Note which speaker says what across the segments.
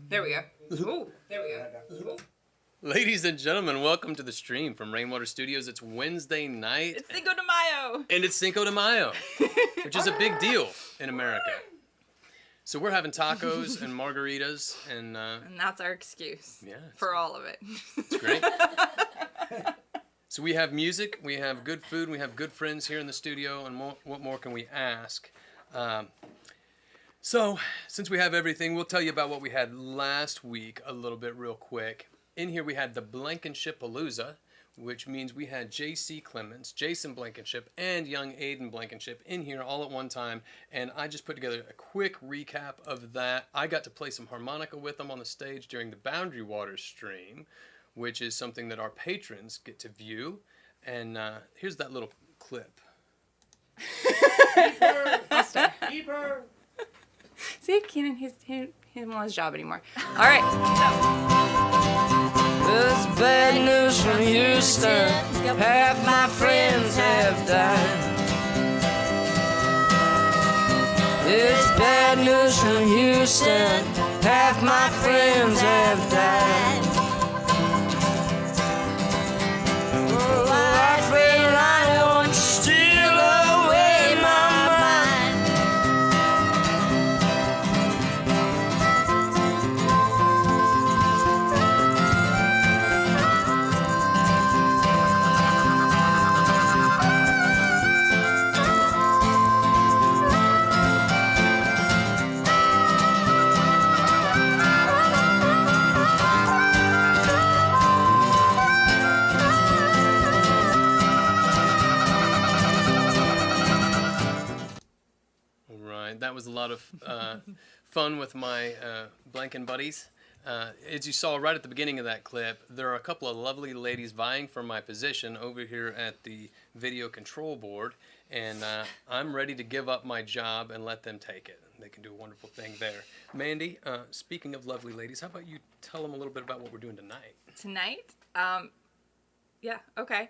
Speaker 1: There we go. Ooh, there we go. Ooh.
Speaker 2: Ladies and gentlemen, welcome to the stream from Rainwater Studios. It's Wednesday night.
Speaker 1: It's Cinco de Mayo.
Speaker 2: And it's Cinco de Mayo, which is a big deal in America. So we're having tacos and margaritas and
Speaker 1: that's our excuse.
Speaker 2: Yeah,
Speaker 1: for all of it.
Speaker 2: It's great. So we have music, we have good food, we have good friends here in the studio, and what more can we ask? So, since we have everything, we'll tell you about what we had last week a little bit real quick. In here we had the Blankenship-palooza, which means we had J.C. Clemens, Jason Blankenship, and young Aiden Blankenship in here all at one time, and I just put together a quick recap of that. I got to play some harmonica with them on the stage during the Boundary Waters stream, which is something that our patrons get to view, and here's that little clip.
Speaker 1: Keeper. See, Keenan, he doesn't want his job anymore. All right.
Speaker 3: There's bad news from Houston. Half my friends have died. It's bad news from Houston. Half my friends have died. Oh, life ain't lying, steal away my mind.
Speaker 2: That was a lot of fun with my Blanken buddies. As you saw right at the beginning of that clip, there are a couple of lovely ladies vying for my position over here at the video control board, and I'm ready to give up my job and let them take it. They can do a wonderful thing there. Mandy, speaking of lovely ladies, how about you tell them a little bit about what we're doing tonight?
Speaker 1: Tonight? Yeah, okay.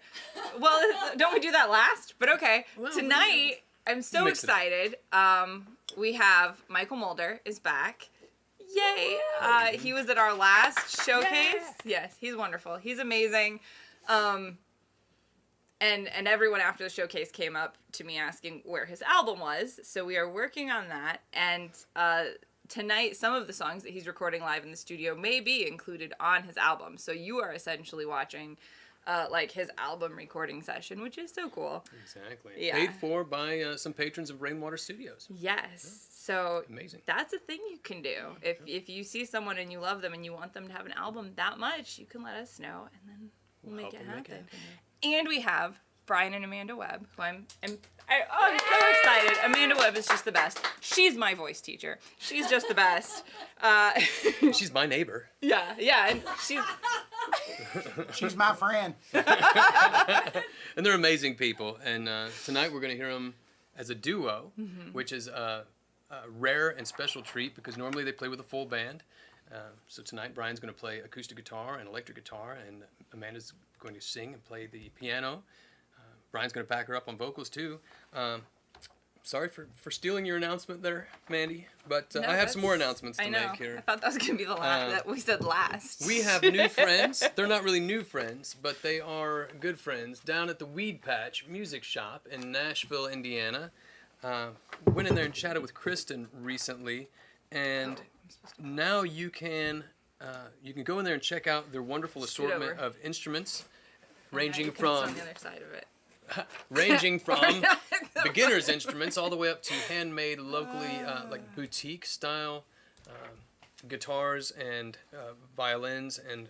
Speaker 1: Well, don't we do that last? But okay.
Speaker 2: Well,
Speaker 1: tonight, I'm so excited. We have Michael Moulder is back. Yay! He was at our last showcase. Yeah. Yes, he's wonderful. He's amazing. And everyone after the showcase came up to me asking where his album was. So we are working on that. And tonight, some of the songs that he's recording live in the studio may be included on his album. So you are essentially watching like his album recording session, which is so cool.
Speaker 2: Exactly.
Speaker 1: Yeah.
Speaker 2: Paid for by some patrons of Rainwater Studios.
Speaker 1: Yes. Yeah. So
Speaker 2: amazing. That's
Speaker 1: a thing you can do. If you see someone and you love them and you want them to have an album that much, you can let us know and then we'll make it happen. And we have Brian and Amanda Webb, who I'm so excited. Amanda Webb is just the best. She's my voice teacher. She's just the best.
Speaker 2: She's my neighbor.
Speaker 1: Yeah, and
Speaker 4: she's my friend.
Speaker 2: And they're amazing people. And tonight we're going to hear them as a duo, which is a rare and special treat because normally they play with a full band. So tonight Brian's going to play acoustic guitar and electric guitar, and Amanda's going to sing and play the piano. Brian's going to back her up on vocals too. Sorry for stealing your announcement there, Mandy, but no, I have some more announcements to make here.
Speaker 1: I thought that was going to be the last that we said last.
Speaker 2: We have new friends. They're not really new friends, but they are good friends down at the Weed Patch Music Shop in Nashville, Indiana. Went in there and chatted with Kristen recently, and now you can go in there and check out their wonderful assortment of instruments, ranging from
Speaker 1: on the other side of it.
Speaker 2: Ranging from beginner's instruments all the way up to handmade, locally like boutique style guitars and violins and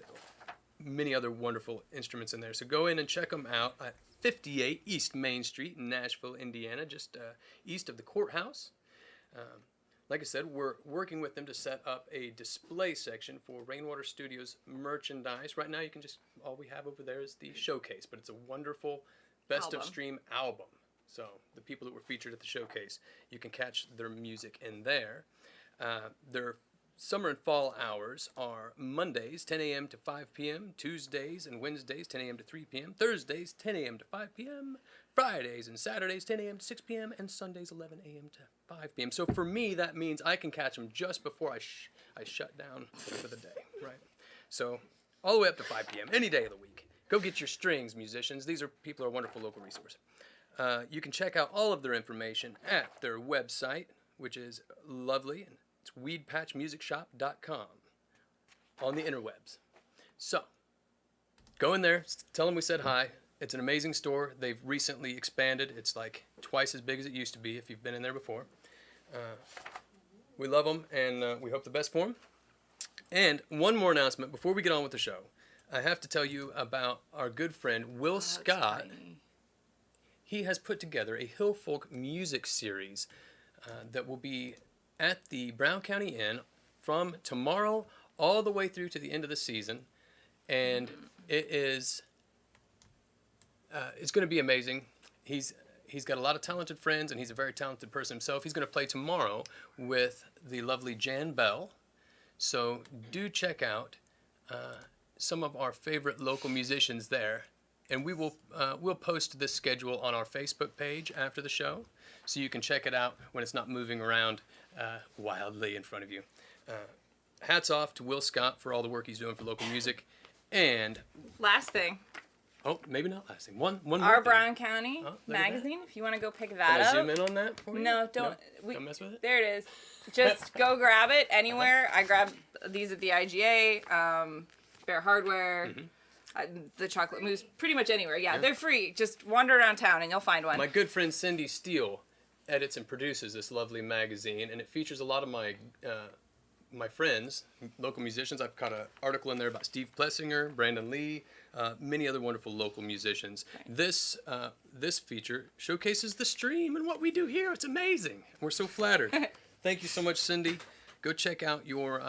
Speaker 2: many other wonderful instruments in there. So go in and check them out at 58 East Main Street in Nashville, Indiana, just east of the courthouse. Like I said, we're working with them to set up a display section for Rainwater Studios merchandise. Right now, all we have over there is the showcase, but it's a wonderful Best of Stream album. So the people that were featured at the showcase, you can catch their music in there. Their summer and fall hours are Mondays, 10 a.m. to 5 p.m., Tuesdays and Wednesdays, 10 a.m. to 3 p.m., Thursdays, 10 a.m. to 5 p.m., Fridays and Saturdays, 10 a.m. to 6 p.m., and Sundays, 11 a.m. to 5 p.m. So for me, that means I can catch them just before I shut down for the day, right? So all the way up to 5 p.m., any day of the week. Go get your strings, musicians. These are people who are a wonderful local resource. You can check out all of their information at their website, which is lovely. It's weedpatchmusicshop.com on the interwebs. So, go in there, tell them we said hi. It's an amazing store. They've recently expanded. It's like twice as big as it used to be if you've been in there before. We love them, and we hope the best for them. And one more announcement before we get on with the show. I have to tell you about our good friend Will Scott. He has put together a Hill Folk music series that will be at the Brown County Inn from tomorrow all the way through to the end of the season. And it's going to be amazing. He's got a lot of talented friends, and he's a very talented person himself. He's going to play tomorrow with the lovely Jan Bell. So do check out some of our favorite local musicians there. And we'll post this schedule on our Facebook page after the show, so you can check it out when it's not moving around wildly in front of you. Hats off to Will Scott for all the work he's doing for local music. And
Speaker 1: last thing.
Speaker 2: Oh, maybe not last thing. One more
Speaker 1: Our
Speaker 2: thing.
Speaker 1: Brown County magazine, if you want to go pick that
Speaker 2: Can I
Speaker 1: up.
Speaker 2: zoom in on that for you?
Speaker 1: No, don't.
Speaker 2: Don't mess with it?
Speaker 1: There it is. Just go grab it anywhere. I grabbed these at the IGA, Bear Hardware, the Chocolate Mousse, pretty much anywhere. Yeah, they're free. Just wander around town and you'll find one.
Speaker 2: My good friend Cindy Steele edits and produces this lovely magazine, and it features a lot of my friends, local musicians. I've got an article in there about Steve Plessinger, Brandon Lee, many other wonderful local musicians. Right. This feature showcases the stream and what we do here. It's amazing. We're so flattered. Thank you so much, Cindy. Go check out your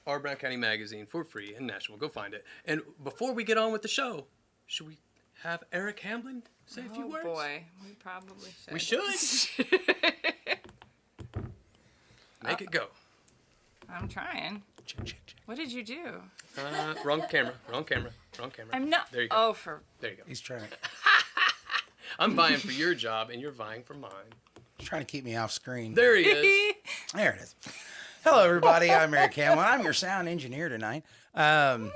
Speaker 2: Our Brown County magazine for free in Nashville. Go find it. And before we get on with the show, should we have Eric Hamlin say a few words?
Speaker 1: Oh boy, we probably should.
Speaker 2: We should. Make it go.
Speaker 1: I'm trying.
Speaker 2: Check.
Speaker 1: What did you do?
Speaker 2: Wrong camera.
Speaker 1: I'm not.
Speaker 2: There you go.
Speaker 1: Oh,
Speaker 2: There you go.
Speaker 4: He's trying to
Speaker 2: I'm vying for your job, and you're vying for mine.
Speaker 4: keep me off screen.
Speaker 2: There he is.
Speaker 4: There it is. Hello, everybody. I'm Eric Hamlin. I'm your sound engineer tonight. And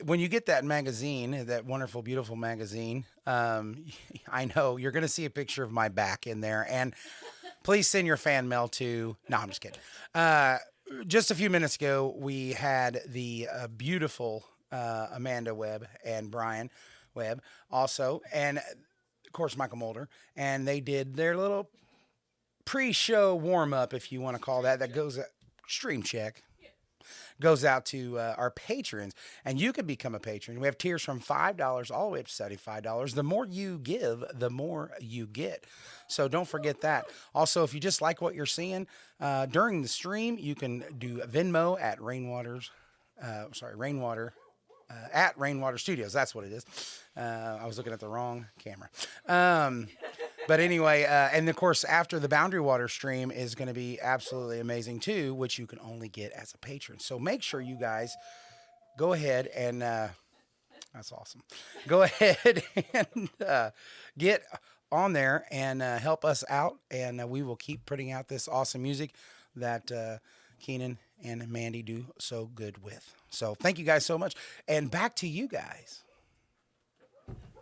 Speaker 4: when you get that magazine, that wonderful, beautiful magazine, I know you're going to see a picture of my back in there. And please send your fan mail to... No, I'm just kidding. Just a few minutes ago, we had the beautiful Amanda Webb and Brian Webb also. And, of course, Michael Moulder. And they did their little pre-show warm-up, if you want to call that. That goes... Stream check. Goes out to our patrons, and you can become a patron. We have tiers from $5 all the way up to $75. The more you give, the more you get. So don't forget that. Also, if you just like what you're seeing during the stream, you can do Venmo at Rainwater at Rainwater Studios. That's what it is. I was looking at the wrong camera. But anyway, and of course, after the Boundary Water stream is going to be absolutely amazing too, which you can only get as a patron. So make sure you guys go ahead and, that's awesome. Go ahead and get on there and help us out. And we will keep putting out this awesome music that Keenan and Mandy do so good with. So thank you guys so much. And back to you guys.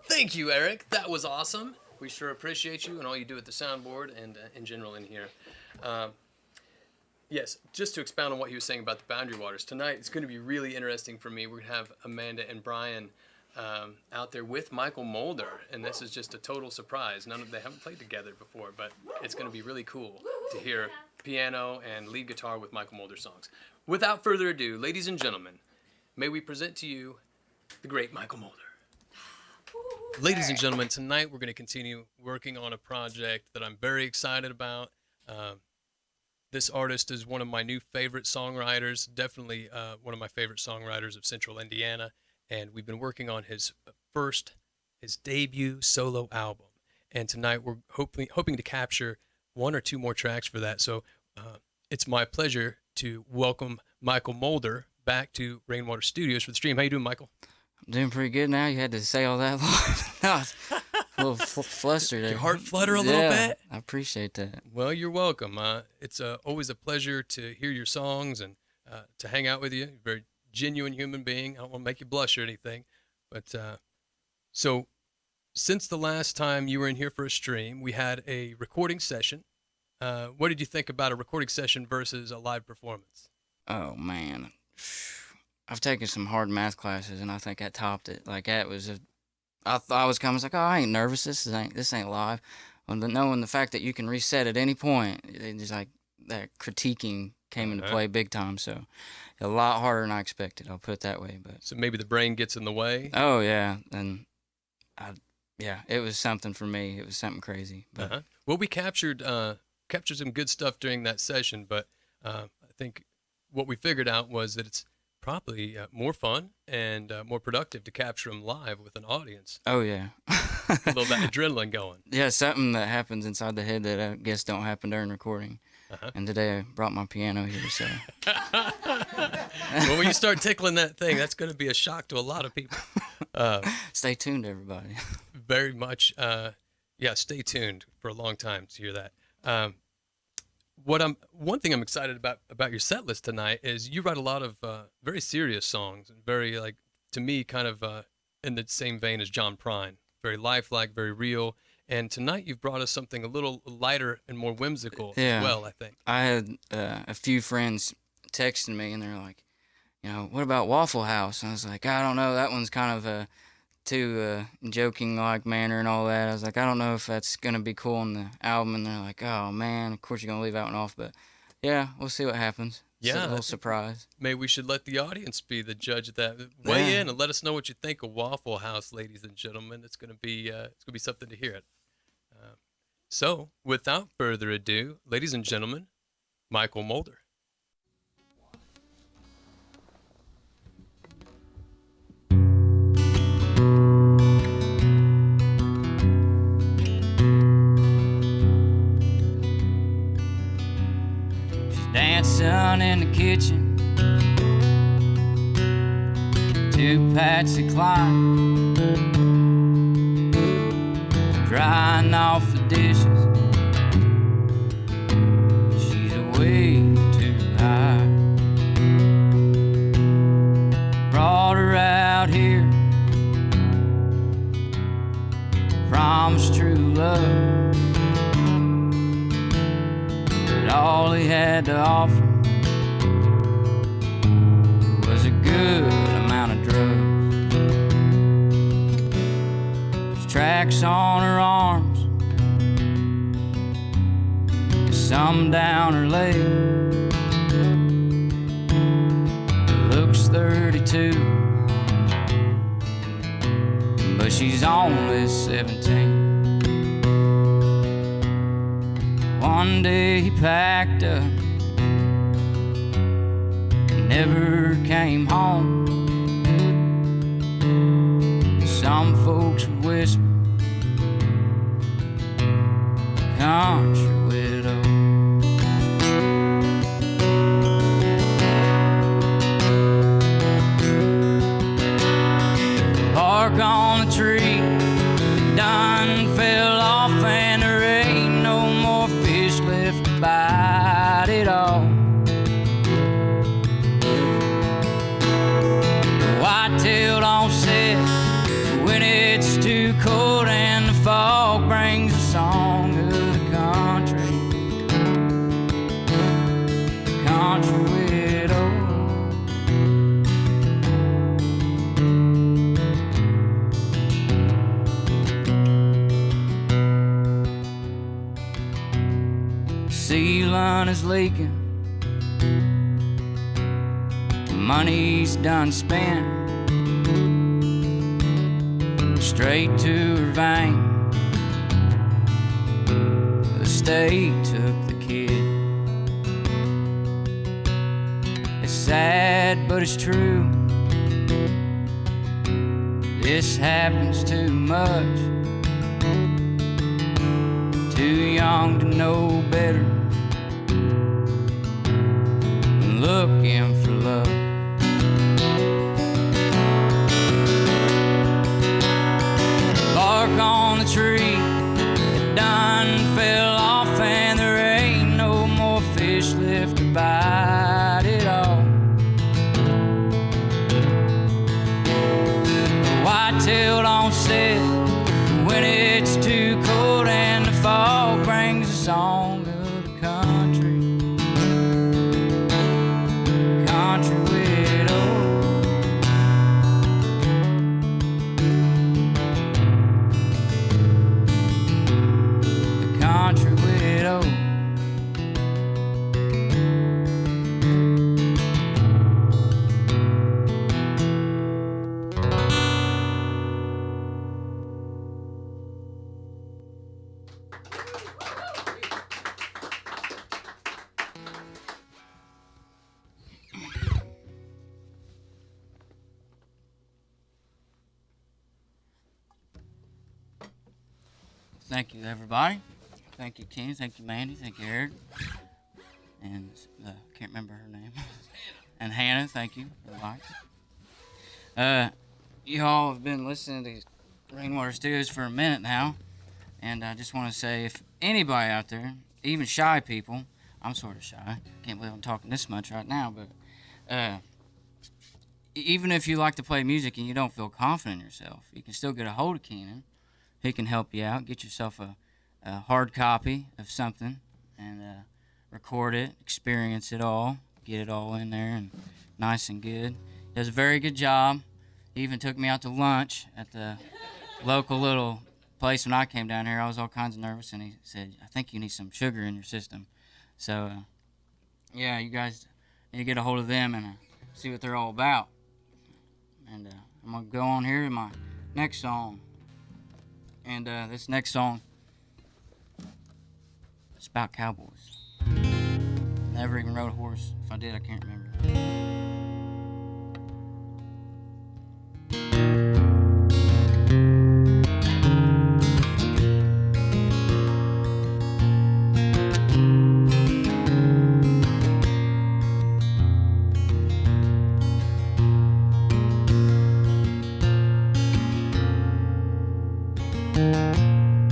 Speaker 2: Thank you, Eric. That was awesome. We sure appreciate you and all you do at the soundboard and in general in here. Yes, just to expound on what he was saying about the Boundary Waters, tonight it's going to be really interesting for me. We're going to have Amanda and Brian out there with Michael Moulder, and this is just a total surprise. They haven't played together before, but it's going to be really cool to hear piano and lead guitar with Michael Moulder songs. Without further ado, ladies and gentlemen, may we present to you the great Michael Moulder. Ladies and gentlemen, tonight we're going to continue working on a project that I'm very excited about. This artist is one of my new favorite songwriters, definitely one of my favorite songwriters of Central Indiana, and we've been working on his debut solo album. And tonight we're hoping to capture one or two more tracks for that. So it's my pleasure to welcome Michael Moulder back to Rainwater Studios for the stream. How you doing, Michael?
Speaker 3: I'm doing pretty good now. You had to say all that live. I was a little flustered there.
Speaker 2: Your heart flutter a little bit?
Speaker 3: I appreciate that.
Speaker 2: Well, you're welcome. It's always a pleasure to hear your songs and to hang out with you. You're a very genuine human being. I don't want to make you blush or anything. But so since the last time you were in here for a stream, we had a recording session. What did you think about a recording session versus a live performance?
Speaker 3: Oh, man. I've taken some hard math classes, and I think I topped it. Like, that was I thought I was coming, like, oh, I ain't nervous. This ain't live. Well, knowing the fact that you can reset at any point, it just like that critiquing came into play big time. So a lot harder than I expected. I'll put it that way. But
Speaker 2: so maybe the brain gets in the way.
Speaker 3: Oh yeah, and it was something for me. It was something crazy. But
Speaker 2: Well, we captured some good stuff during that session, but I think what we figured out was that it's probably more fun and more productive to capture them live with an audience.
Speaker 3: Oh yeah.
Speaker 2: A little that adrenaline going.
Speaker 3: Yeah, something that happens inside the head that I guess don't happen during recording. And today I brought my piano here, so.
Speaker 2: Well, when you start tickling that thing, that's going to be a shock to a lot of people.
Speaker 3: Stay tuned, everybody.
Speaker 2: Very much. Stay tuned for a long time to hear that. One thing I'm excited about your set list tonight is you write a lot of very serious songs and very, like, to me, kind of in the same vein as John Prine. Very lifelike, very real. And tonight you've brought us something a little lighter and more whimsical as well, I think.
Speaker 3: I had a few friends texting me, and they're like, what about Waffle House? And I was like, I don't know. That one's kind of too joking-like manner and all that. I was like, I don't know if that's going to be cool on the album. And they're like, oh, man, of course you're going to leave that one off. But, yeah, we'll see what happens. It's a little surprise.
Speaker 2: Maybe we should let the audience be the judge of that. Weigh in and let us know what you think of Waffle House, ladies and gentlemen. It's gonna be something to hear it. So, without further ado, ladies and gentlemen, Michael Moulder.
Speaker 3: Dancing in the kitchen, two Patsy Cline, drying off the dishes. She's way too high. Brought her out here, promised true love. All he had to offer was a good amount of drugs. There's tracks on her arms, some down her leg. Looks 32, but she's only 17. One day he packed up, never came home. Some folks would whisper, country widow. Bark on the tree done fell off, and there ain't no more fish left to bite it all. The whitetail don't set when it's too cold, and the fog brings the song of the country widow. Ceiling is leaking, money's done spent, straight to her vein. The state took the kid. It's sad, but it's true. This happens too much. Too young to know better. thank you, everybody. Thank you, Kenny. Thank you, Mandy. Thank you, Eric. And can't remember her name. And Hannah, thank you for the likes. You all have been listening to Rainwater Studios for a minute now. And I just want to say, if anybody out there, even shy people, I'm sort of shy. Can't believe I'm talking this much right now, but even if you like to play music and you don't feel confident in yourself, you can still get a hold of Keenan. He can help you out. Get yourself a hard copy of something and record it, experience it all, get it all in there and nice and good. Does a very good job. He even took me out to lunch at the local little place when I came down here. I was all kinds of nervous, and he said, I think you need some sugar in your system. So, yeah, you guys need to get a hold of them and see what they're all about. And I'm going to go on here to my next song. And this next song, it's about cowboys. Never even rode a horse. If I did, I can't remember.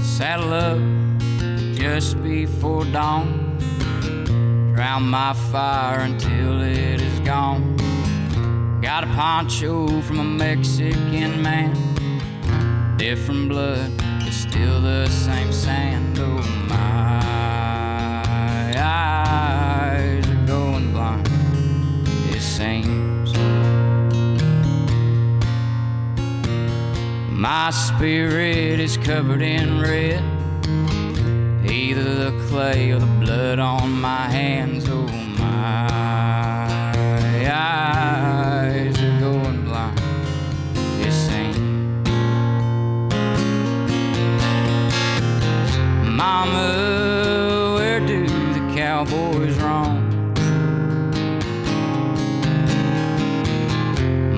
Speaker 3: Saddle up just before dawn. Drown my fire until it is gone. Got a poncho from a Mexican man. Different blood, but still the same sand. Oh, my eyes are going blind, it seems. My spirit is covered in red, either the clay or the blood on my hands. Oh, my eyes are going blind, it seems. Mama, where do the cowboys roam?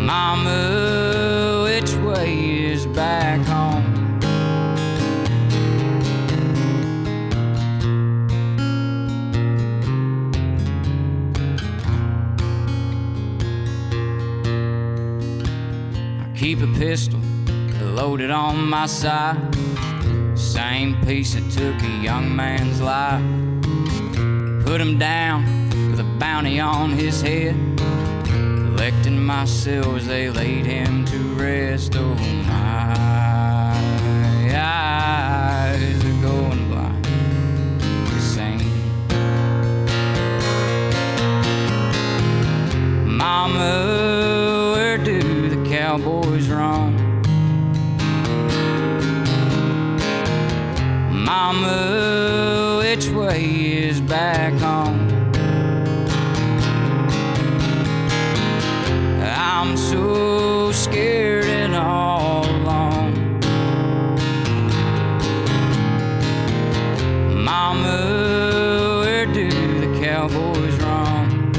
Speaker 3: Mama, which way is back home? Keep a pistol loaded on my side, same piece that took a young man's life. Put him down with a bounty on his head, collecting my silvers, they laid him to rest. Oh, my eyes are going blind, it seems. Mama, where do the cowboys roam? Mama, which way is back home? I'm so scared and all alone. Mama, where do the cowboys roam?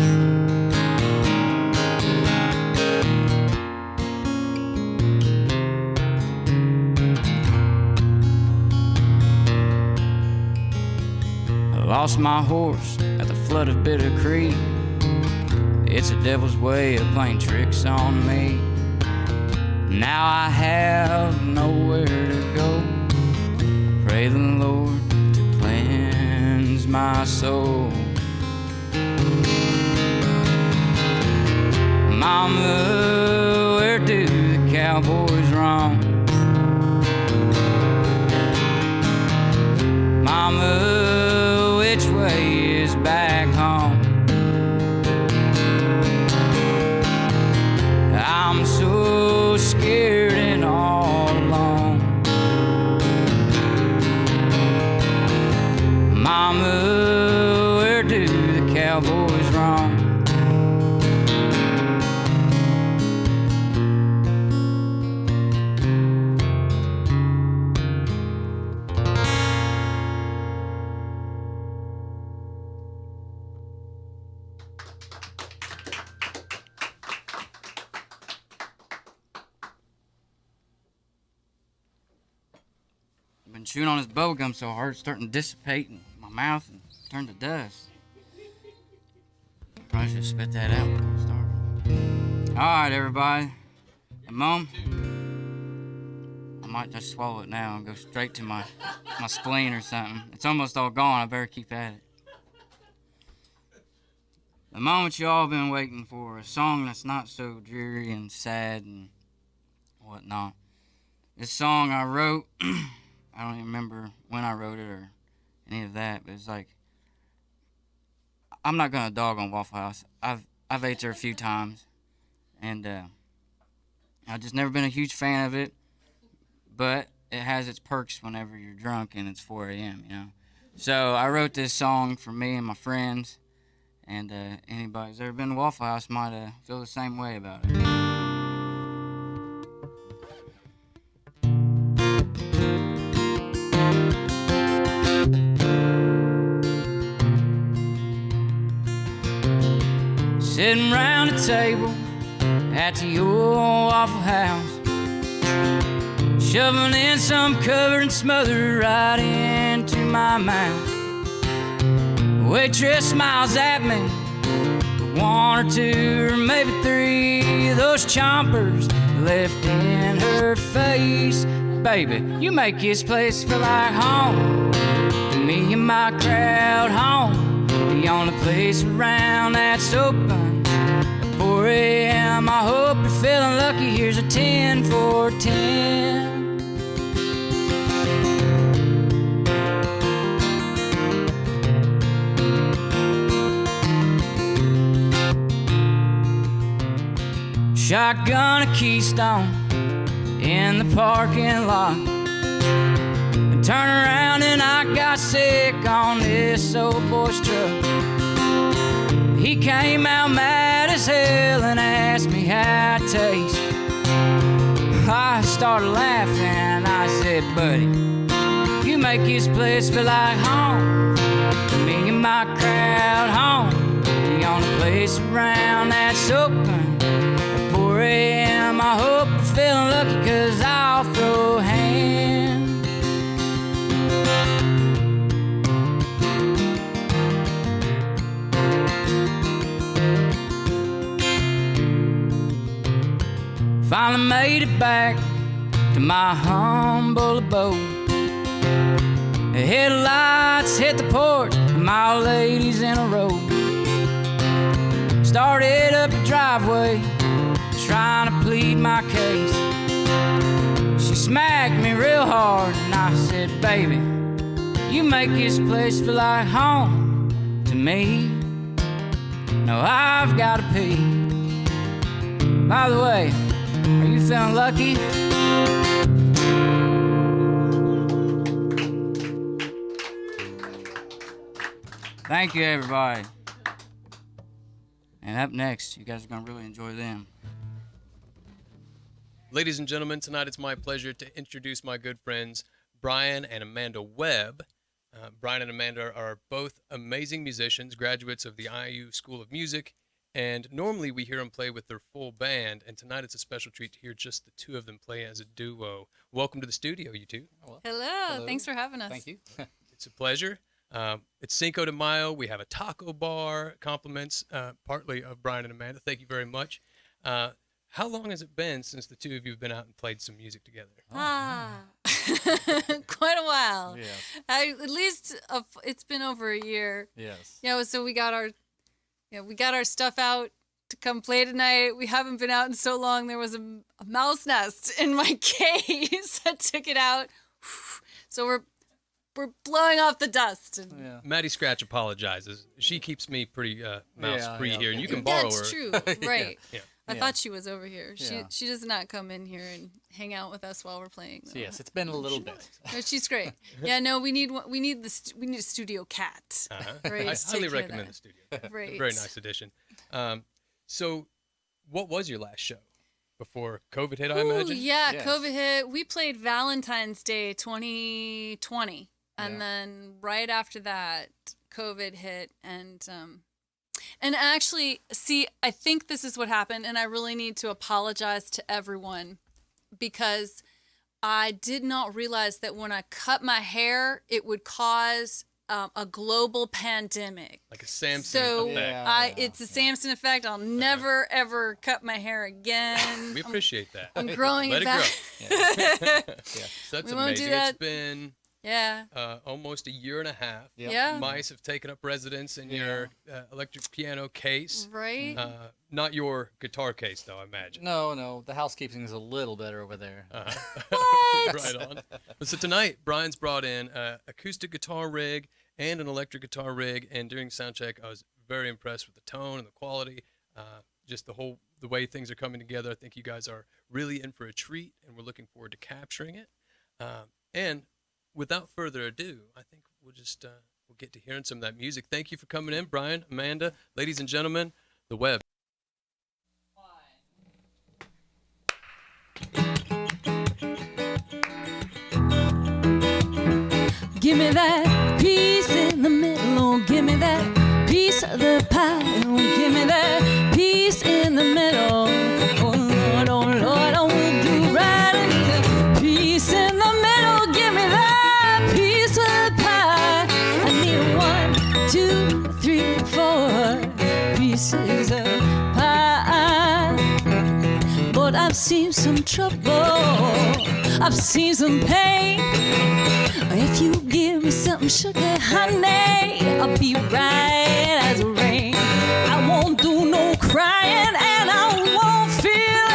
Speaker 3: I lost my horse at the flood of Bitter Creek. It's a devil's way of playing tricks on me. Now I have nowhere to go. Pray the Lord to cleanse my soul. Mama, where do the cowboys roam? Mama, which way is back home? I'm so scared and all alone. Mama, where do the cowboys roam? Been been chewing on this bubble gum so hard, it's starting to dissipate in my mouth and turn to dust. Probably should have spit that out before I started. All right, everybody. Mom, I might just swallow it now and go straight to my spleen or something. It's almost all gone. I better keep at it. The moment you all been waiting for, a song that's not so dreary and sad and whatnot. This song I wrote, I don't even remember when I wrote it or any of that, but it's like, I'm not gonna dog on Waffle House. I've ate there a few times, and I've just never been a huge fan of it, but it has its perks whenever you're drunk and it's 4 a.m., you know? So I wrote this song for me and my friends, and anybody who's ever been to Waffle House might feel the same way about it. Sitting round a table at the old Waffle House, shoveling in some covered and smothered right into my mouth. Waitress smiles at me with 1 or 2 or maybe 3 of those chompers left in her face. Baby, you make this place feel like home. Me and my crowd home, the only place around that's open at 4 a.m. I hope you're feeling lucky. Here's a 10 for 10. Shotgun a Keystone in the parking lot, and turn around and I got sick on this old boy's truck. He came out mad as hell and asked me how it tastes. I started laughing and I said, buddy, you make this place feel like home. Me and my crowd home, the only place around that's open. 4 a.m. I hope you're feeling lucky, 'cause I'll throw a hand. Finally made it back to my humble abode. The headlights hit the porch, my old lady's in a row. Started up the driveway, trying to plead my case. She smacked me real hard and I said, baby, you make this place feel like home to me. No, I've got to pee. By the way, are you feeling lucky? Thank you, everybody. And up next, you guys are going to really enjoy them.
Speaker 2: Ladies and gentlemen, tonight it's my pleasure to introduce my good friends, Brian and Amanda Webb. Brian and Amanda are both amazing musicians, graduates of the IU School of Music, and normally we hear them play with their full band, and tonight it's a special treat to hear just the two of them play as a duo. Welcome to the studio, you two.
Speaker 5: Hello. Thanks for having us.
Speaker 6: Thank you.
Speaker 2: It's a pleasure. It's Cinco de Mayo. We have a taco bar. Compliments partly of Brian and Amanda. Thank you very much. How long has it been since the two of you have been out and played some music together?
Speaker 5: Quite a while.
Speaker 6: Yes.
Speaker 5: At least it's been over a year.
Speaker 6: Yes.
Speaker 5: Yeah, so we got our stuff out to come play tonight. We haven't been out in so long. There was a mouse nest in my case. I took it out. So we're blowing off the dust. And
Speaker 6: Yeah.
Speaker 2: Maddie Scratch apologizes. She keeps me pretty mouse-free here, and you can borrow
Speaker 5: That's
Speaker 2: her.
Speaker 5: true. Right.
Speaker 2: Yeah.
Speaker 5: I thought she was over here.
Speaker 6: Yeah.
Speaker 5: She does not come in here and hang out with us while we're playing.
Speaker 6: So yes, it's been a little bit.
Speaker 5: No, she's great. Yeah, no, we need a studio cat. Right,
Speaker 2: I
Speaker 5: to take
Speaker 2: highly
Speaker 5: care of
Speaker 2: recommend
Speaker 5: that.
Speaker 2: the studio.
Speaker 5: Right.
Speaker 2: Very nice addition. So, what was your last show before COVID hit? I
Speaker 5: Ooh,
Speaker 2: imagine.
Speaker 5: yeah,
Speaker 6: Yes.
Speaker 5: COVID hit. We played Valentine's Day 2020, and
Speaker 6: Yeah.
Speaker 5: then right after that, COVID hit, and actually, see, I think this is what happened, and I really need to apologize to everyone because I did not realize that when I cut my hair, it would cause a global pandemic.
Speaker 2: Like a Samson
Speaker 5: So
Speaker 2: effect.
Speaker 5: it's a Samson effect. I'll never ever cut my hair again.
Speaker 2: We appreciate that.
Speaker 5: I'm growing
Speaker 2: Let
Speaker 5: it
Speaker 2: it
Speaker 5: back.
Speaker 2: grow. So that's
Speaker 5: We won't
Speaker 2: amazing.
Speaker 5: do that.
Speaker 2: It's been
Speaker 5: Yeah.
Speaker 2: almost a year and a half.
Speaker 5: Yeah.
Speaker 2: Mice have taken up residence in your electric piano case.
Speaker 5: Right.
Speaker 2: Not your guitar case, though, I imagine.
Speaker 6: No, the housekeeping is a little better over there.
Speaker 2: Right on. So tonight, Brian's brought in an acoustic guitar rig and an electric guitar rig, and during soundcheck, I was very impressed with the tone and the quality, just the way things are coming together. I think you guys are really in for a treat, and we're looking forward to capturing it. And without further ado, I think we'll get to hearing some of that music. Thank you for coming in, Brian, Amanda, ladies and gentlemen, the Webb.
Speaker 5: Give me that piece in the middle, oh, give me that piece of the pie, oh, give me that piece in the middle. Oh Lord, I will do right. I need a piece in the middle, give me that piece of the pie. I need 1, 2, 3, 4 pieces of pie. But I've seen some trouble, I've seen some pain. If you give me some sugar, honey, I'll be right as rain. I won't do no crying and I won't feel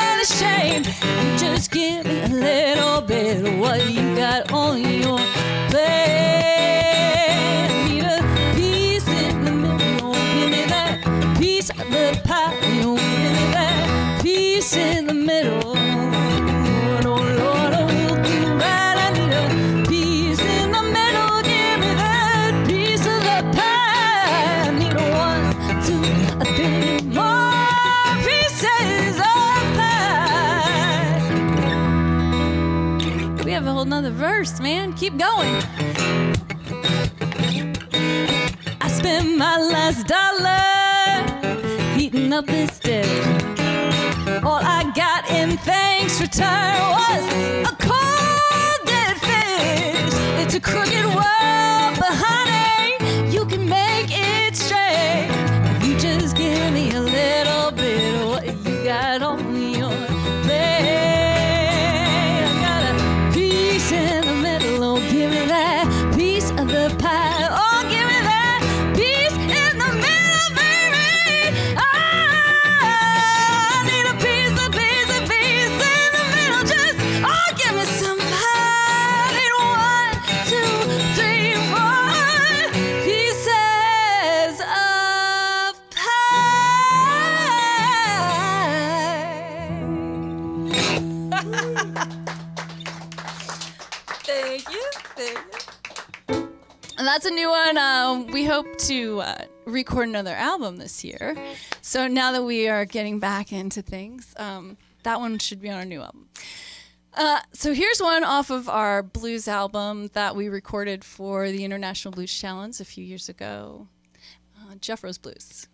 Speaker 5: any shame. You just give me a little bit of what you got on your plate. I need a piece in the middle, give me that piece of the pie. Oh, give me that piece in the middle. Another verse, man. Keep going. I spent my last dollar heating up this dish. All I got in thanks return was a cold dead fish. It's a crooked world, but honey, you can make it straight. If you just give me a little bit of what you got on your plate. Give me that piece of the pie. Oh, give me that piece in the middle, baby. I need a piece in the middle. Just, oh, give me some pie. I need 1, 2, 3, 4 pieces of pie. Thank you. And that's a new one. We hope to record another album this year. So now that we are getting back into things, that one should be on our new album. So here's one off of our blues album that we recorded for the International Blues Challenge a few years ago. Jeffro's Blues.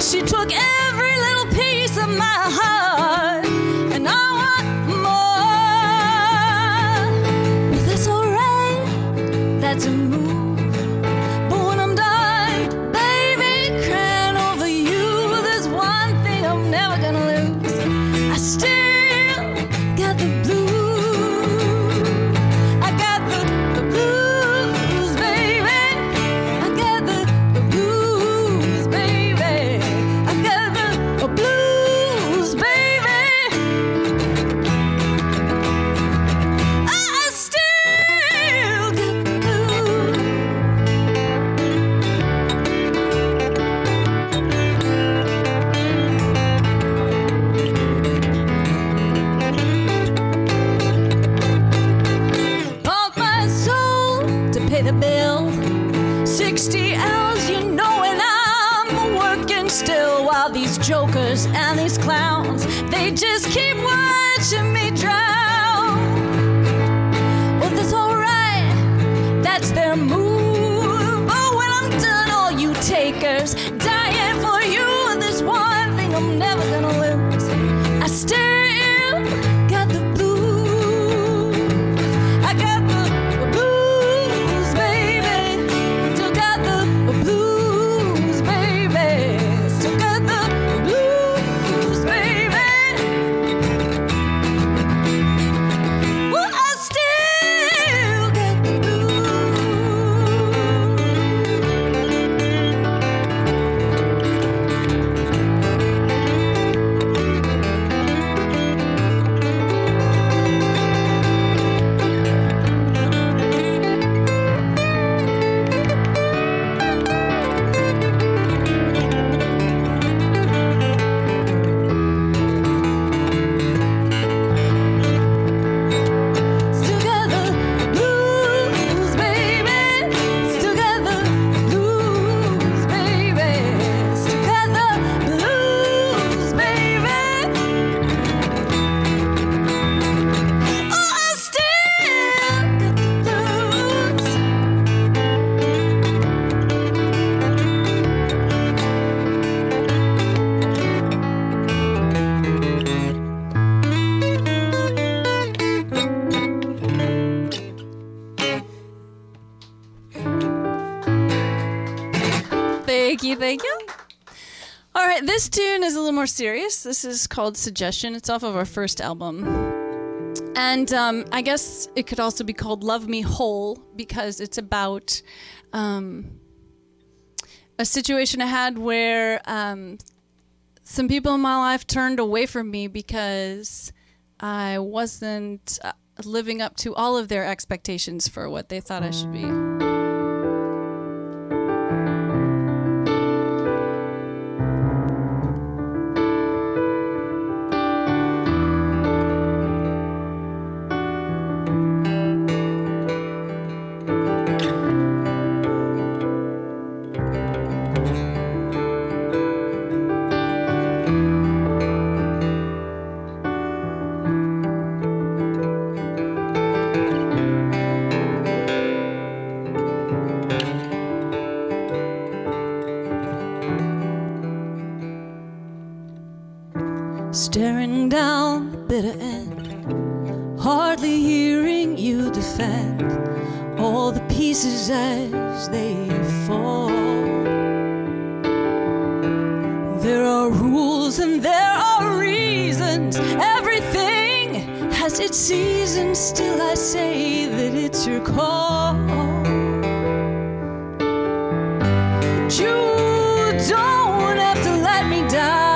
Speaker 5: She took every little piece of my heart, and I want more. Well, that's alright, that's a move. But when I'm done, baby, crying over you, there's one thing I'm never gonna lose. I still got the blues. I got the blues, baby. I got the blues, baby. I got the
Speaker 7: standing still while these jokers and these clowns, they just keep watching me drown. Well, that's alright, that's their move. But when I'm done, all you takers dying for you, there's one thing I'm never gonna lose. I still got the blues. I got the blues, baby. Still got the blues, baby. Still got the blues, baby. Well, I still got the blues. Still got the blues, baby. Still got the blues, baby. Still got the blues, baby. Oh, I still got the blues. Thank you, thank you. All right, this tune is a little more serious. This is called Suggestion. It's off of our first album. And I guess it could also be called Love Me Whole because it's about a situation I had where some people in my life turned away from me because I wasn't living up to all of their expectations for what they thought I should be. Staring down the bitter end, hardly hearing you defend all the pieces as they fall. There are rules and there are reasons. Everything has its season. Still I say that it's your call. But you don't have to let me down.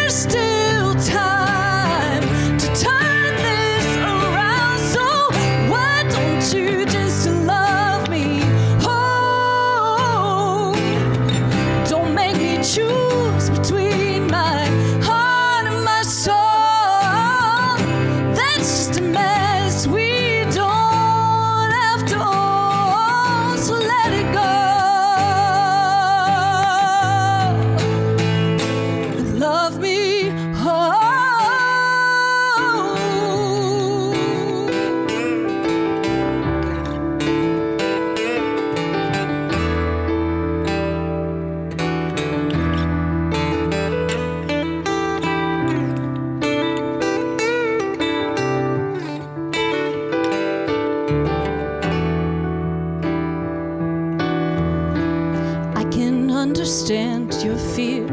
Speaker 7: Still time to turn this around. So why don't you just love me? Oh, don't make me choose between my heart and my soul. That's just a mess we don't have to own. So let it go. Love me. I can understand your fear.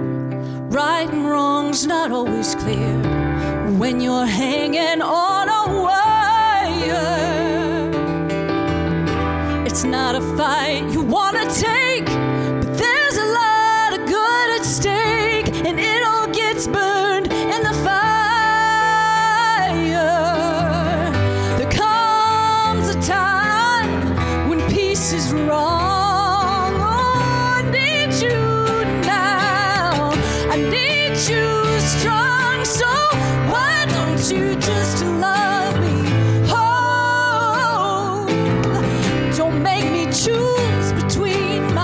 Speaker 7: Right and wrong's not always clear when you're hanging on a wire. It's not a fight you wanna take, but there's a lot of good at stake, and it all gets burned in the fire. There comes a time when peace is wrong. You strong, so why don't you just love me? Oh, don't make me choose between my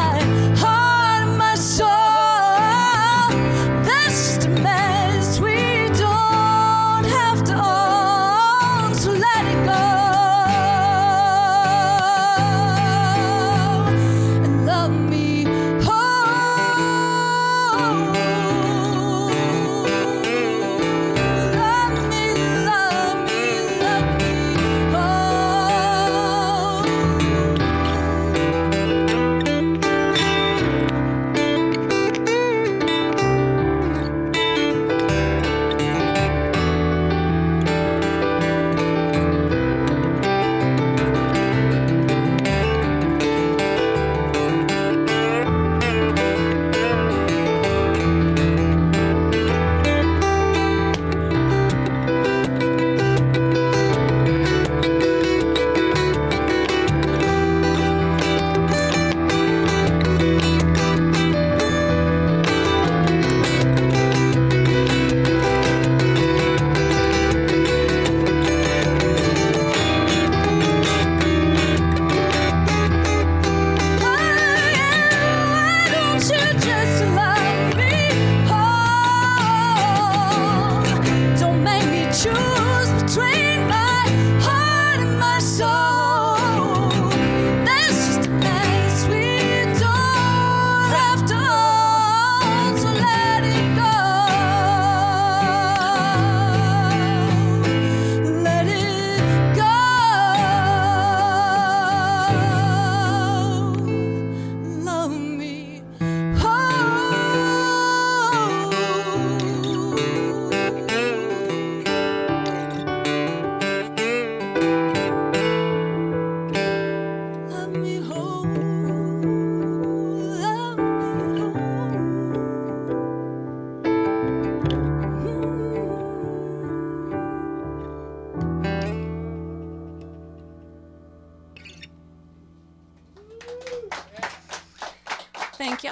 Speaker 5: Thank you.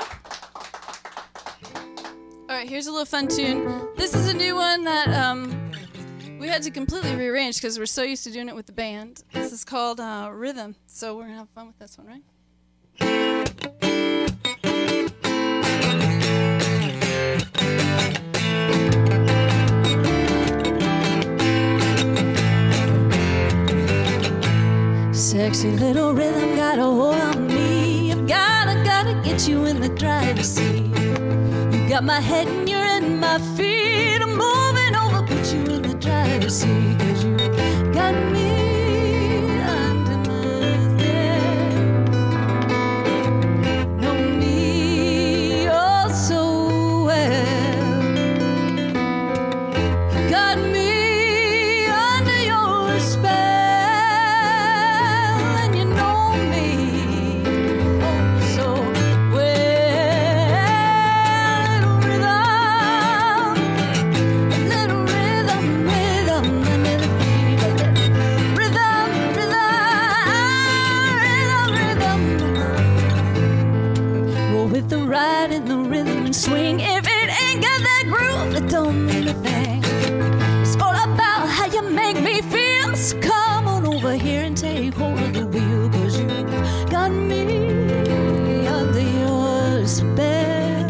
Speaker 5: All right, here's a little fun tune. This is a new one that we had to completely rearrange because we're so used to doing it with the band. This is called Rhythm, so we're gonna have fun with this one, right?
Speaker 7: Sexy little rhythm got a hold on me. I've gotta get you in the driver's seat. You got my head and you're in my feet. I'm moving over, put you in the driver's seat. 'Cause you got me under my skin. Know me oh so well. You got me under your spell. And you know me oh so well. Little rhythm, under the feet. Rhythm. Roll with the ride and the rhythm and swing. If it ain't got that groove, it don't mean a thing. It's all about how you make me feel. So come on over here and take hold of the wheel. 'Cause you got me under your spell.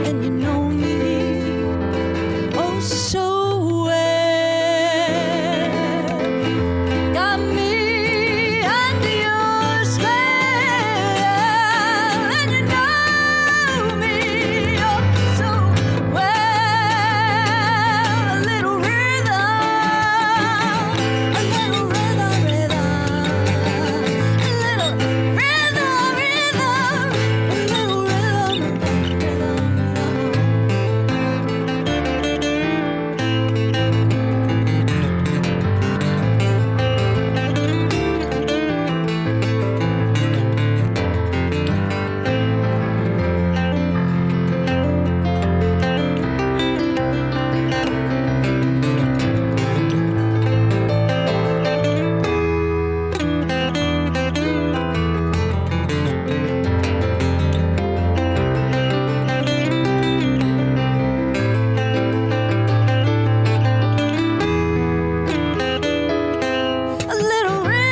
Speaker 7: And you know me oh so well. Got me under your spell. And you know me oh so well. A little rhythm, a little rhythm, rhythm. A little rhythm, rhythm. A little rhythm, a little rhythm, rhythm. A little rhythm, rhythm, rhythm. A little rhythm,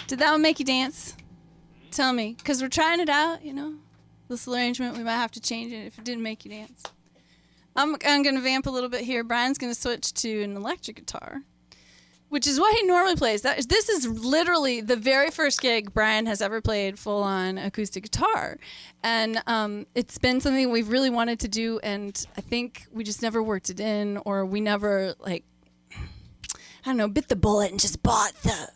Speaker 7: Did that one make you dance? Tell me, because we're trying it out, you know? This arrangement, we might have to change it if it didn't make you dance. I'm going to vamp a little bit here. Brian's going to switch to an electric guitar, which is what he normally plays. This is literally the very first gig Brian has ever played full-on acoustic guitar. And it's been something we've really wanted to do, and I think we just never worked it in, or we never, like, I don't know, bit the bullet and just bought the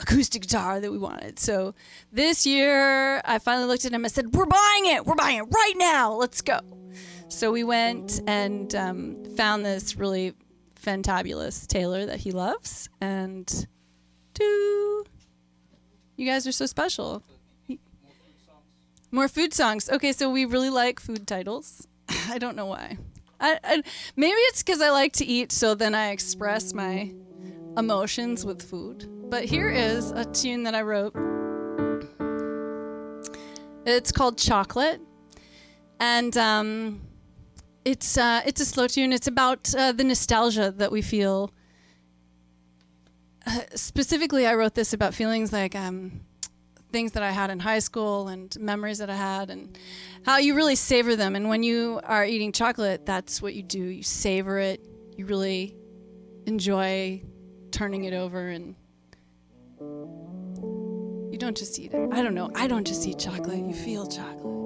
Speaker 7: acoustic guitar that we wanted. So this year, I finally looked at him and said, we're buying it right now. Let's go. So we went and found this really fantabulous tailor that he loves. And you guys are so special. More food songs. Okay, so we really like food titles. I don't know why. Maybe it's because I like to eat, so then I express my emotions with food. But here is a tune that I wrote. It's called Chocolate, and it's a slow tune. It's about the nostalgia that we feel. Specifically, I wrote this about feelings like things that I had in high school and memories that I had, and how you really savor them. And when you are eating chocolate, that's what you do. You savor it. You really enjoy turning it over, and you don't just eat it. I don't know. I don't just eat chocolate. You feel chocolate.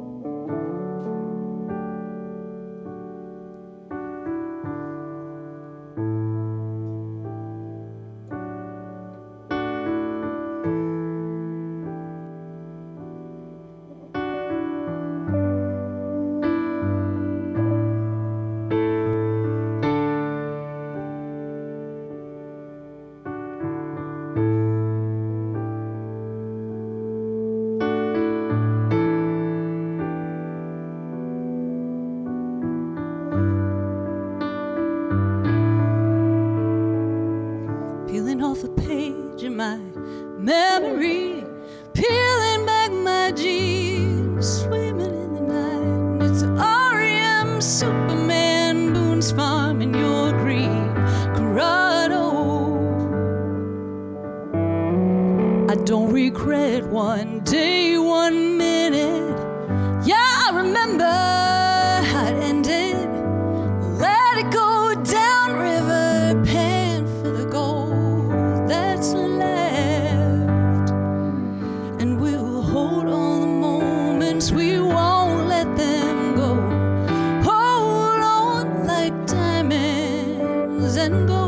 Speaker 7: regret one day, 1 minute. Yeah, I remember how it ended. Let it go down river, paying for the gold that's left. And we'll hold all the moments, we won't let them go. Hold on like diamonds and gold.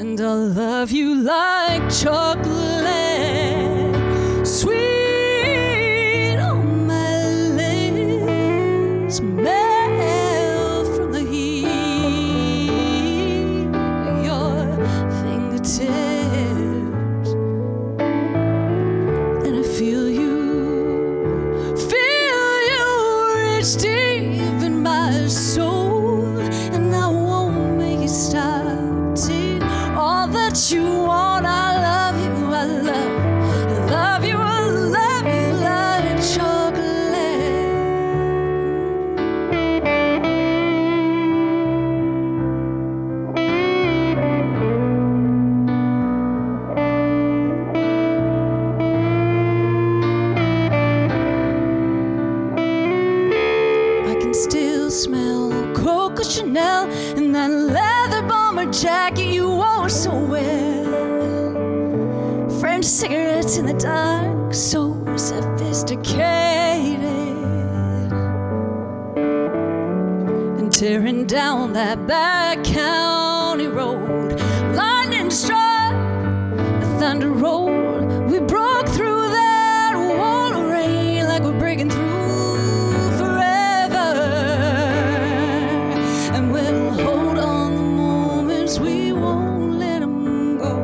Speaker 7: And I'll love you like chocolate, sweet on my lips, melt from the heat of your fingertips. And I feel you reach deep in my soul, and I won't make you stop. Take all that you want. I love you, I love you, I love you like chocolate. I can still smell Coco Chanel and that leather bomber jacket you wore so well. French cigarettes in the dark, so sophisticated. And tearing down that back county road, lightning struck, the thunder rolled. We broke through that wall of rain like we're breaking through forever. And we'll hold on the moments, we won't let them go.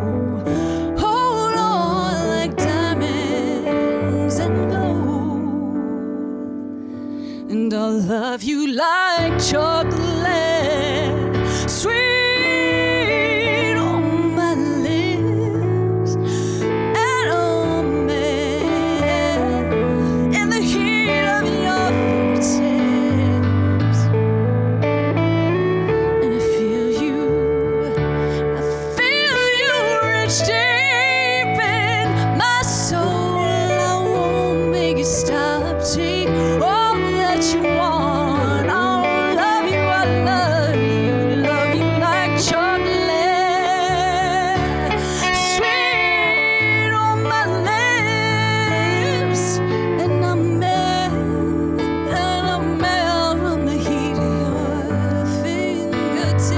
Speaker 7: Hold on like diamonds and gold. And I'll love you like chocolate, sweet on my lips, and oh man, in the heat of your fingertips. And I feel you reach deep in my soul. I won't make you stop. Take all that you want. I'll love you, I love you like chocolate, sweet on my lips, and I melt from the heat of your fingertips.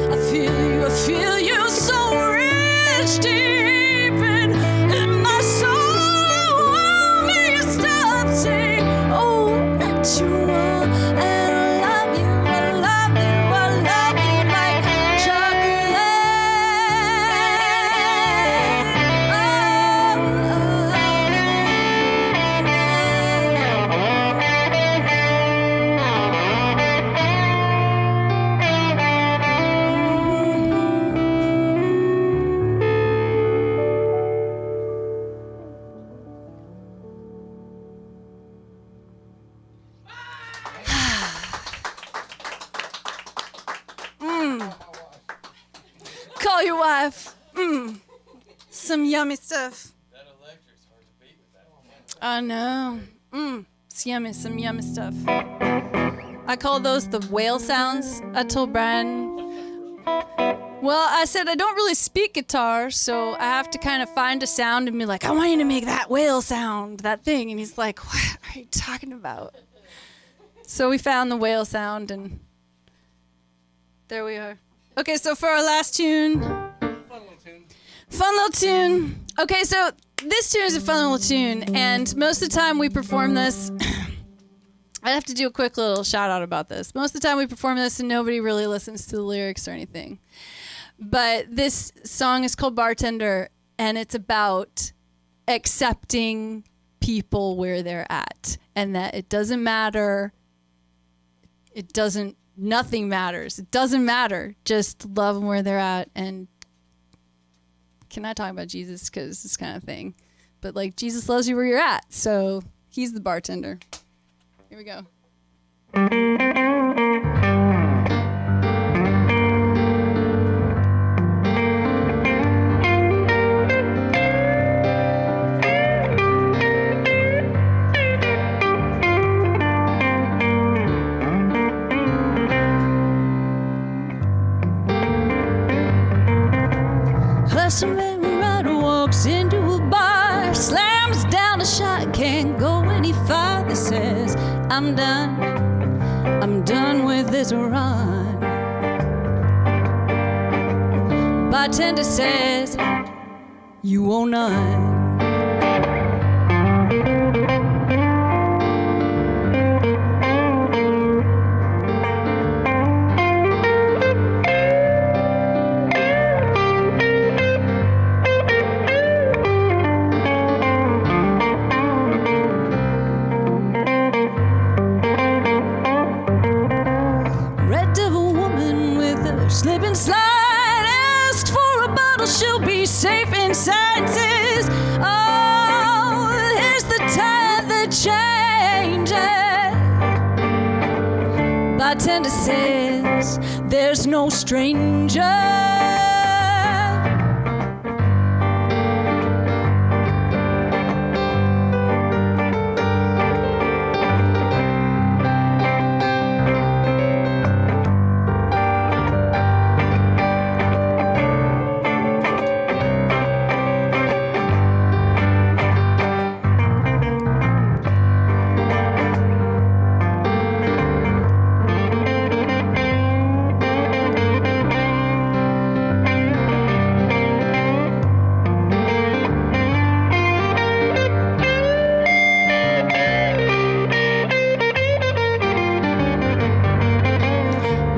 Speaker 7: I feel you so rich deep in my soul. Won't make you stop. Take all that you want, and I love you like Call your wife. Some yummy stuff. I know. It's yummy, some yummy stuff. I call those the whale sounds. I told Brian, well, I said I don't really speak guitar, so I have to kind of find a sound and be like, I want you to make that whale sound, that thing. And he's like, what are you talking about? So we found the whale sound, and there we are. Okay, so for our last tune. Fun little tune. Okay, so this tune is a fun little tune, and most of the time we perform this. I have to do a quick little shout out about this. Most of the time we perform this and nobody really listens to the lyrics or anything. But this song is called Bartender, and it's about accepting people where they're at, and that it doesn't matter. Nothing matters. It doesn't matter. Just love them where they're at. And can I talk about Jesus? Because this kind of thing. But like, Jesus loves you where you're at. So he's the bartender. Here we go. Plus a rider walks into a bar, slams down a shot, can't go any farther, says, I'm done with this run. Bartender says, you owe none. Red devil woman with a slip and slide asked for a bottle, she'll be safe inside, says, oh, here's the tide that changes. Bartender says, there's no stranger.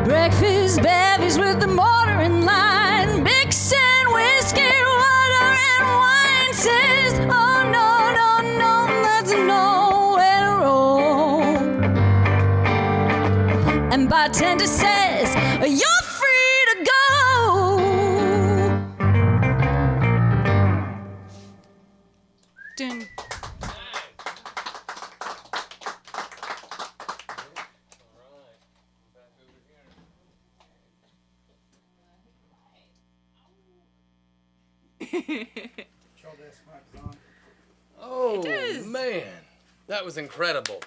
Speaker 7: Breakfast bevies with the mortar and line, mixing whiskey, water, and wine, says, oh, no, no, no, that's nowhere to roll. And bartender says, you're free to go.
Speaker 5: Dun.
Speaker 2: Oh,
Speaker 1: is.
Speaker 2: man. That was incredible.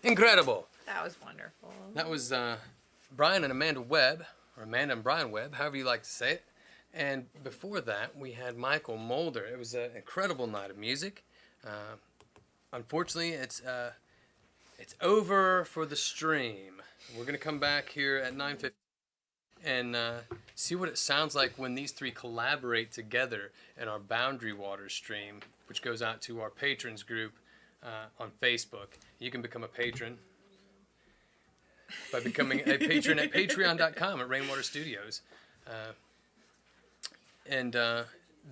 Speaker 2: Incredible.
Speaker 1: That was wonderful.
Speaker 2: That was Brian and Amanda Webb, or Amanda and Brian Webb, however you like to say it. And before that, we had Michael Moulder. It was an incredible night of music. Unfortunately, it's over for the stream. We're going to come back here at 9:50 and see what it sounds like when these three collaborate together in our Boundary Waters stream, which goes out to our patrons group on Facebook. You can become a patron by becoming a patron at patreon.com at Rainwater Studios. And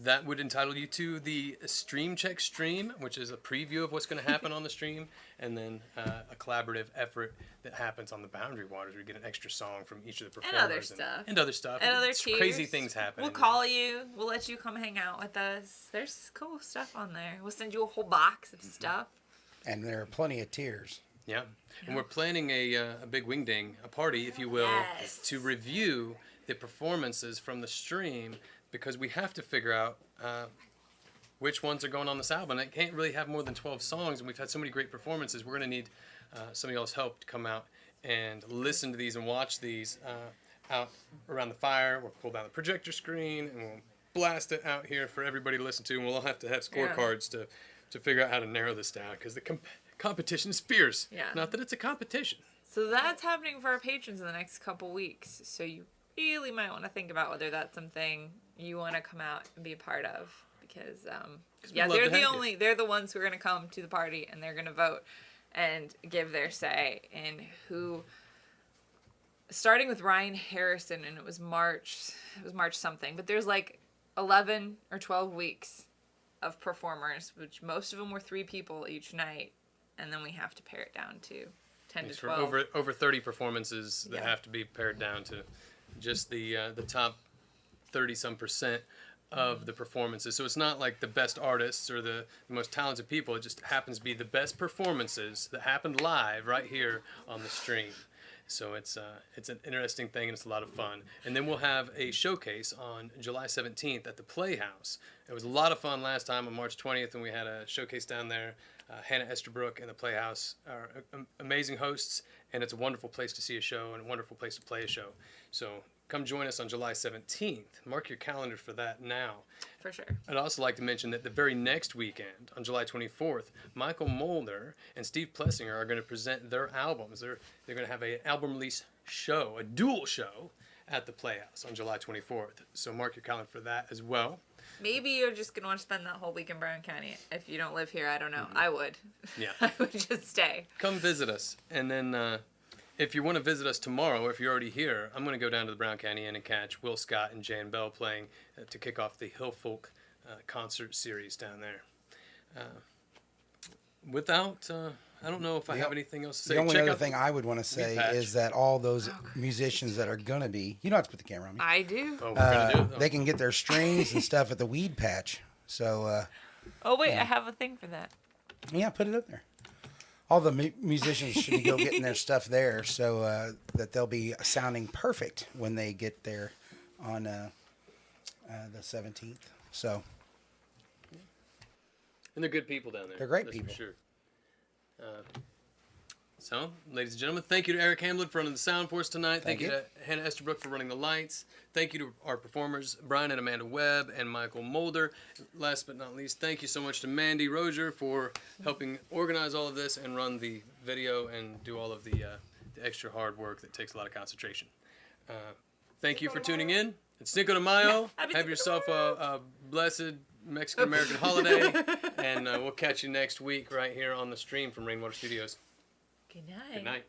Speaker 2: that would entitle you to the Stream Check stream, which is a preview of what's going to happen on the stream, and then a collaborative effort that happens on the Boundary Waters. We get an extra song from each of the performers.
Speaker 1: And other stuff.
Speaker 2: And other stuff.
Speaker 1: And other
Speaker 2: It's
Speaker 1: tiers.
Speaker 2: crazy things happen.
Speaker 1: We'll call you. We'll let you come hang out with us. There's cool stuff on there. We'll send you a whole box of stuff.
Speaker 4: And there are plenty of tiers.
Speaker 2: Yeah. And we're planning a big wingding, a party, if you will,
Speaker 1: Yes.
Speaker 2: to review the performances from the stream, because we have to figure out which ones are going on this album. It can't really have more than 12 songs, and we've had so many great performances. We're going to need some of y'all's help to come out and listen to these and watch these out around the fire. We'll pull down the projector screen, and we'll blast it out here for everybody to listen to, and we'll all have to have scorecards to figure out how to narrow this down, because the competition is fierce.
Speaker 1: Yeah.
Speaker 2: Not that it's a competition.
Speaker 1: So that's happening for our patrons in the next couple weeks. So you really might want to think about whether that's something you want to come out and be a part of, because yeah,
Speaker 2: love to have you.
Speaker 1: they're the ones who are going to come to the party, and they're going to vote and give their say in who. Starting with Ryan Harrison, and it was March something, but there's like 11 or 12 weeks of performers, which most of them were 3 people each night, and then we have to pare it down to 10 to
Speaker 2: It's for
Speaker 1: 12.
Speaker 2: over 30 performances that
Speaker 1: Yeah.
Speaker 2: have to be pared down to just the top 30-some% of the performances. So it's not like the best artists or the most talented people. It just happens to be the best performances that happened live right here on the stream. So it's an interesting thing, and it's a lot of fun. And then we'll have a showcase on July 17th at the Playhouse. It was a lot of fun last time on March 20th, and we had a showcase down there. Hannah Esterbrook and the Playhouse are amazing hosts, and it's a wonderful place to see a show and a wonderful place to play a show. So come join us on July 17th. Mark your calendar for that now.
Speaker 1: For sure.
Speaker 2: I'd also like to mention that the very next weekend, on July 24th, Michael Moulder and Steve Plessinger are going to present their albums. They're going to have an album release show, a dual show, at the Playhouse on July 24th. So mark your calendar for that as well.
Speaker 1: Maybe you're just going to want to spend that whole week in Brown County. If you don't live here, I don't know. I would.
Speaker 2: Yeah.
Speaker 1: I would just stay.
Speaker 2: Come visit us. And then if you want to visit us tomorrow, if you're already here, I'm going to go down to the Brown County Inn and catch Will Scott and Jan Bell playing to kick off the Hill Folk concert series down there. I don't know if I have anything else to say.
Speaker 4: The only
Speaker 2: Check
Speaker 4: other
Speaker 2: out
Speaker 4: thing I would want to say
Speaker 2: patch.
Speaker 4: is that all those musicians that are going to be, you don't have to put the camera on me.
Speaker 1: I do.
Speaker 2: Oh, we're going to do it?
Speaker 4: They can get their strings and stuff at the weed patch. So,
Speaker 1: Oh, wait, I have a thing for that.
Speaker 4: yeah, put it up there. All the musicians should go getting their stuff there so that they'll be sounding perfect when they get there on the 17th. So,
Speaker 2: And they're good people down there.
Speaker 4: They're great
Speaker 2: That's
Speaker 4: people.
Speaker 2: For sure. So, ladies and gentlemen, thank you to Eric Hamlin for running the sound for us tonight. Thank you to Hannah Esterbrook for running the lights. Thank you to our performers, Brian and Amanda Webb and Michael Moulder. Last but not least, thank you so much to Mandy Rozier for helping organize all of this and run the video and do all of the extra hard work that takes a lot of concentration. Thank you for tuning in. It's Cinco de Mayo. Have yourself a blessed Mexican-American holiday, and we'll catch you next week right here on the stream from Rainwater Studios.
Speaker 1: Good night.
Speaker 2: Good night.